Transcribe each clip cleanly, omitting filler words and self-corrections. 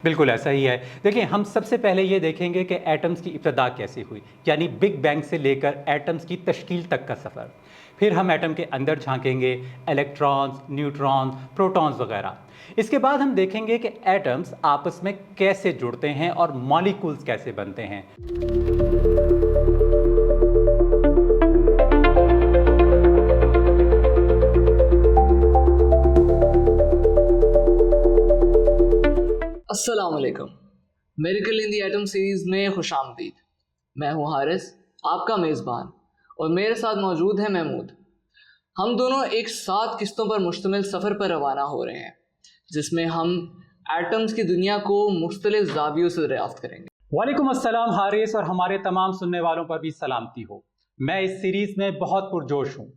बिल्कुल ऐसा ही है। देखिए, हम सबसे पहले ये देखेंगे कि एटम्स की इब्तिदा कैसे हुई, यानी बिग बैंग से लेकर एटम्स की तश्कील तक का सफ़र। फिर हम एटम के अंदर झांकेंगे, इलेक्ट्रॉन्स, न्यूट्रॉन्स, प्रोटॉन्स वगैरह। इसके बाद हम देखेंगे कि एटम्स आपस में कैसे जुड़ते हैं और मॉलिक्यूल्स कैसे बनते हैं। अस्सलाम वालेकुम। मेरिकल इन दी एटम सीरीज़ में खुश आमदीद। मैं हूँ हारिस, आपका मेज़बान, और मेरे साथ मौजूद है महमूद। हम दोनों एक 7 किस्तों पर मुश्तमिल सफ़र पर रवाना हो रहे हैं, जिसमें हम एटम्स की दुनिया को मुख्तलिफ ज़ावियों से दरियाफ्त करेंगे। वालेकुम अस्सलाम हारिस, और हमारे तमाम सुनने वालों पर भी सलामती हो। मैं इस सीरीज़ में बहुत पुरजोश हूँ।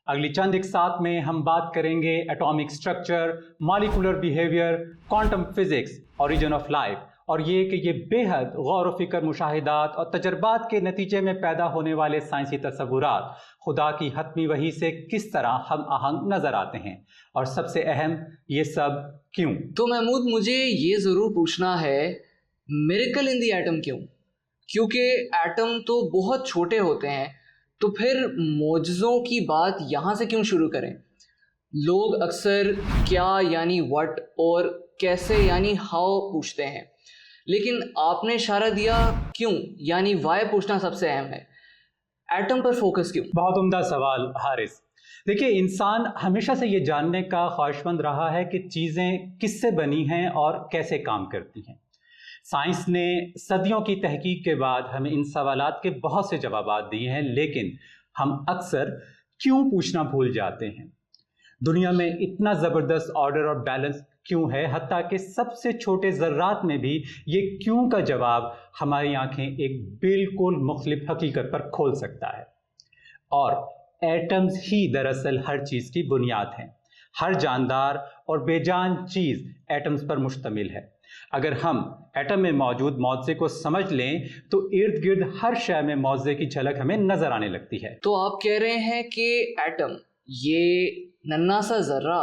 अगली चंद एक साथ में हम बात करेंगे atomic structure, molecular behaviour, quantum physics, origin of life, और ये कि ये बेहद गौर व फिक्र मुशाहिदात और तजर्बात के नतीजे में पैदा होने वाले साइंसी तसव्वुरात खुदा की हतमी वही से किस तरह हम आहंग नज़र आते हैं, और सबसे अहम, ये सब क्यों। तो महमूद, मुझे ये ज़रूर पूछना है, मेरिकल इन दी एटम क्यों? क्योंकि एटम तो बहुत छोटे होते हैं, तो फिर मोजज़ों की बात यहाँ से क्यों शुरू करें? लोग अक्सर क्या यानी व्हाट और कैसे यानी हाउ पूछते हैं, लेकिन आपने इशारा दिया क्यों यानी वाई पूछना सबसे अहम है। एटम पर फोकस क्यों? बहुत उम्दा सवाल हारिस। देखिए, इंसान हमेशा से ये जानने का ख्वाहिशमंद रहा है कि चीज़ें किससे बनी हैं और कैसे काम करती हैं। साइंस ने सदियों की तहकीक के बाद हमें इन सवालात के बहुत से जवाबात दिए हैं, लेकिन हम अक्सर क्यों पूछना भूल जाते हैं। दुनिया में इतना ज़बरदस्त ऑर्डर और बैलेंस क्यों है, हत्ता कि सबसे छोटे ज़र्रात में भी ये क्यों का जवाब हमारी आंखें एक बिल्कुल मुख्तलिफ हकीकत पर खोल सकता है। और एटम्स ही दरअसल हर चीज़ की बुनियाद हैं। हर जानदार और बेजान चीज़ एटम्स पर मुश्तमिल है। अगर हम एटम में मौजूद मौज़े को समझ लें तो इर्द गिर्द हर शय में मौज़े की झलक हमें नज़र आने लगती है। तो आप कह रहे हैं कि एटम, ये नन्हा सा ज़र्रा,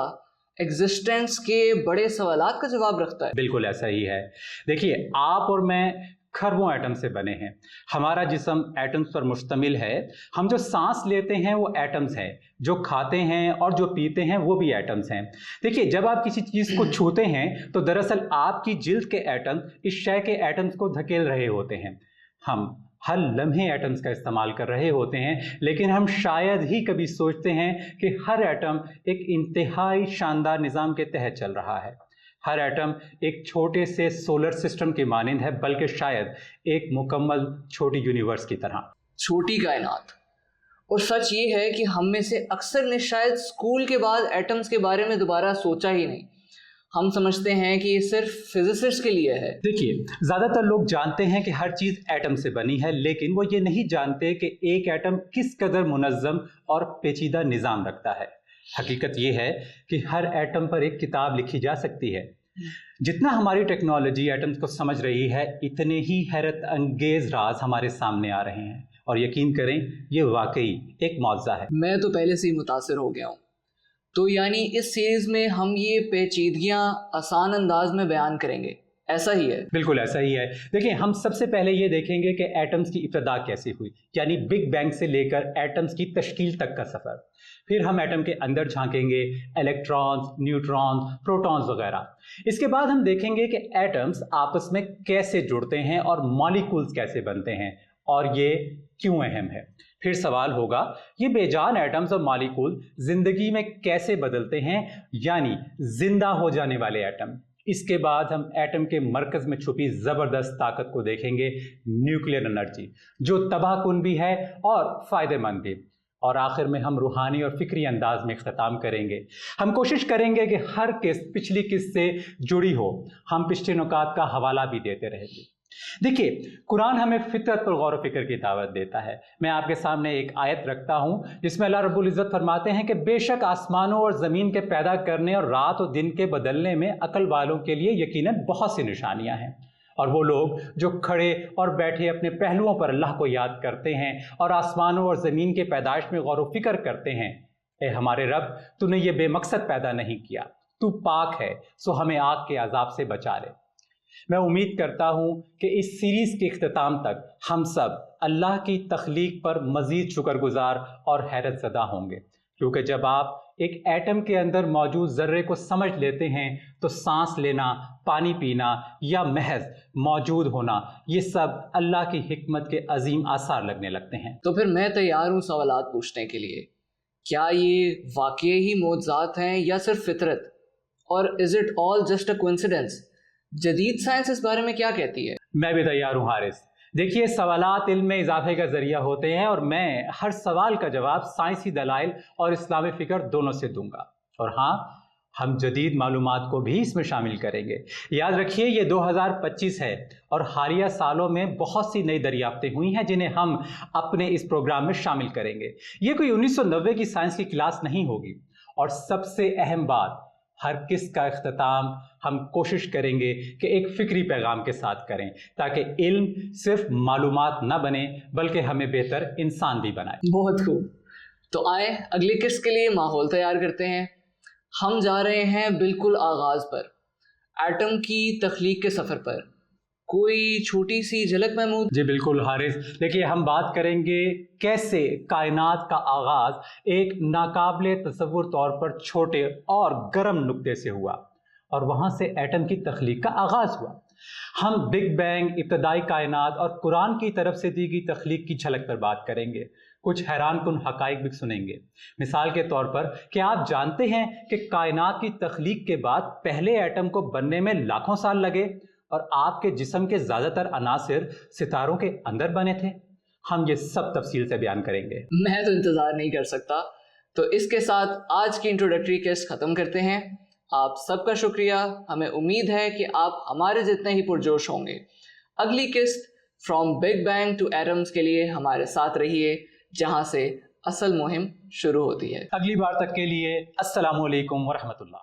एग्जिस्टेंस के बड़े सवालात का जवाब रखता है? बिल्कुल ऐसा ही है। देखिए, आप और मैं खरबों एटम से बने हैं। हमारा जिस्म एटम्स पर मुश्तमिल है। हम जो सांस लेते हैं वो एटम्स हैं, जो खाते हैं और जो पीते हैं वो भी एटम्स हैं। देखिए, जब आप किसी चीज़ को छूते हैं तो दरअसल आपकी जिल्द के एटम इस शय के एटम्स को धकेल रहे होते हैं। हम हर लम्हे एटम्स का इस्तेमाल कर रहे होते हैं, लेकिन हम शायद ही कभी सोचते हैं कि हर एटम एक इंतहाई शानदार निज़ाम के तहत चल रहा है। हर एटम एक छोटे से सोलर सिस्टम के मानिंद है, बल्कि शायद एक मुकम्मल छोटी यूनिवर्स की तरह। छोटी कायनात। और सच ये है कि हम में से अक्सर ने शायद स्कूल के बाद एटम्स के बारे में दोबारा सोचा ही नहीं। हम समझते हैं कि ये सिर्फ फिजिसिस्ट के लिए है। देखिए, ज़्यादातर लोग जानते हैं कि हर चीज़ एटम से बनी है, लेकिन वो ये नहीं जानते कि एक एटम किस कदर मुनज़्ज़म और पेचीदा निज़ाम रखता है। हकीकत ये है कि हर एटम पर एक किताब लिखी जा सकती है। जितना हमारी टेक्नोलॉजी एटम्स को समझ रही है, इतने ही हैरत अंगेज राज हमारे सामने आ रहे हैं, और यकीन करें, ये वाकई एक मौज़ा है। मैं तो पहले से ही मुतासिर हो गया हूँ। तो यानी इस सीरीज़ में हम ये पेचीदगियाँ आसान अंदाज में बयान करेंगे, ऐसा ही है? बिल्कुल ऐसा ही है। देखिए, हम सबसे पहले ये देखेंगे कि एटम्स की इब्तिदा कैसे हुई, यानी बिग बैंग से लेकर एटम्स की तश्कील तक का सफ़र। फिर हम एटम के अंदर झांकेंगे, इलेक्ट्रॉन्स, न्यूट्रॉन्स, प्रोटॉन्स वगैरह। इसके बाद हम देखेंगे कि एटम्स आपस में कैसे जुड़ते हैं और मॉलिक्यूल्स कैसे बनते हैं, और ये क्यों अहम है। फिर सवाल होगा, ये बेजान एटम्स और मॉलिक्यूल जिंदगी में कैसे बदलते हैं, यानी जिंदा हो जाने वाले एटम। इसके बाद हम एटम के मरकज़ में छुपी ज़बरदस्त ताकत को देखेंगे, न्यूक्लियर एनर्जी, जो तबाहकुन भी है और फ़ायदेमंद भी। और आखिर में हम रूहानी और फिक्री अंदाज में इख्तिताम करेंगे। हम कोशिश करेंगे कि हर किस्त पिछली किस्त से जुड़ी हो। हम पिछले नुकात का हवाला भी देते रहेंगे। देखिए, कुरान हमें फितरत पर गौर व फिक्र की दावत देता है। मैं आपके सामने एक आयत रखता हूँ जिसमें अल्लाह रब्बुल इज़्ज़त फरमाते हैं कि बेशक आसमानों और ज़मीन के पैदा करने और रात और दिन के बदलने में अक्ल वालों के लिए यकीनन बहुत सी निशानियाँ हैं। और वो लोग जो खड़े और बैठे अपने पहलुओं पर अल्लाह को याद करते हैं और आसमानों और ज़मीन के पैदाइश में गौर व फिक्र करते हैं, ए हमारे रब, तूने ये बेमकसद पैदा नहीं किया, तू पाक है, सो हमें आग के अजाब से बचा ले। मैं उम्मीद करता हूँ कि इस सीरीज़ के इख्तिताम तक हम सब अल्लाह की तख्लीक पर मज़ीद शुक्रगुजार और हैरत ज़दा होंगे, क्योंकि जब आप एक एटम के अंदर मौजूद ज़र्रे को समझ लेते हैं तो सांस लेना, पानी पीना या महज मौजूद होना, ये सब अल्लाह की हिकमत के अजीम आसार लगने लगते हैं। तो फिर मैं तैयार हूँ सवालात पूछने के लिए। क्या ये वाकई ही मौजज़ात हैं या सिर्फ फितरत, और is it all just a coincidence? जदीद साइंस इस बारे में क्या कहती है? मैं भी तैयार हूँ हारिस। देखिए, सवालात इल्म में इजाफे का ज़रिया होते हैं और मैं हर सवाल का जवाब साइंसी दलाइल और इस्लामी फ़िक्र दोनों से दूंगा। और हाँ, हम जदीद मालूमात को भी इसमें शामिल करेंगे। याद रखिए, ये 2025 है और हालिया सालों में बहुत सी नई दरियाफ्तें हुई हैं जिन्हें हम अपने इस प्रोग्राम में शामिल करेंगे। ये कोई 1990 की साइंस की क्लास नहीं होगी। और सबसे अहम बात, हर किस्त का इख्तिताम हम कोशिश करेंगे कि एक फ़िक्री पैगाम के साथ करें, ताकि इल्म सिर्फ मालूमात न बने बल्कि हमें बेहतर इंसान भी बनाए। बहुत खूब। तो आए अगली किस्त के लिए माहौल तैयार करते हैं। हम जा रहे हैं बिल्कुल आगाज़ पर, एटम की तख्लीक के सफ़र पर। कोई छोटी सी झलक महमूद? जी बिल्कुल हारिस। देखिए, हम बात करेंगे कैसे कायनात का आगाज़ एक नाकाबिले तसव्वुर तौर पर छोटे और गर्म नुक्ते से हुआ और वहाँ से एटम की तख्लीक का आगाज़ हुआ। हम बिग बैंग, इब्तदाई कायनात और कुरान की तरफ से दी गई तख्लीक की झलक पर बात करेंगे। कुछ हैरान कुन हकाइक भी सुनेंगे। मिसाल के तौर पर, क्या आप जानते हैं कि कायनात की तख्लीक के बाद पहले एटम को बनने में लाखों साल लगे और आपके जिस्म के ज़्यादातर अनासिर सितारों के अंदर बने थे? हम ये सब तफसील से बयान करेंगे। मैं तो इंतज़ार नहीं कर सकता। तो इसके साथ आज की इंट्रोडक्टरी किस्त ख़त्म करते हैं। आप सबका शुक्रिया। हमें उम्मीद है कि आप हमारे जितने ही पुरजोश होंगे। अगली किस्त from big bang two atoms के लिए हमारे साथ रहिए, जहां से असल मुहिम शुरू होती है। अगली बार तक के लिए अस्सलामु अलैकुम व रहमतुल्लाह।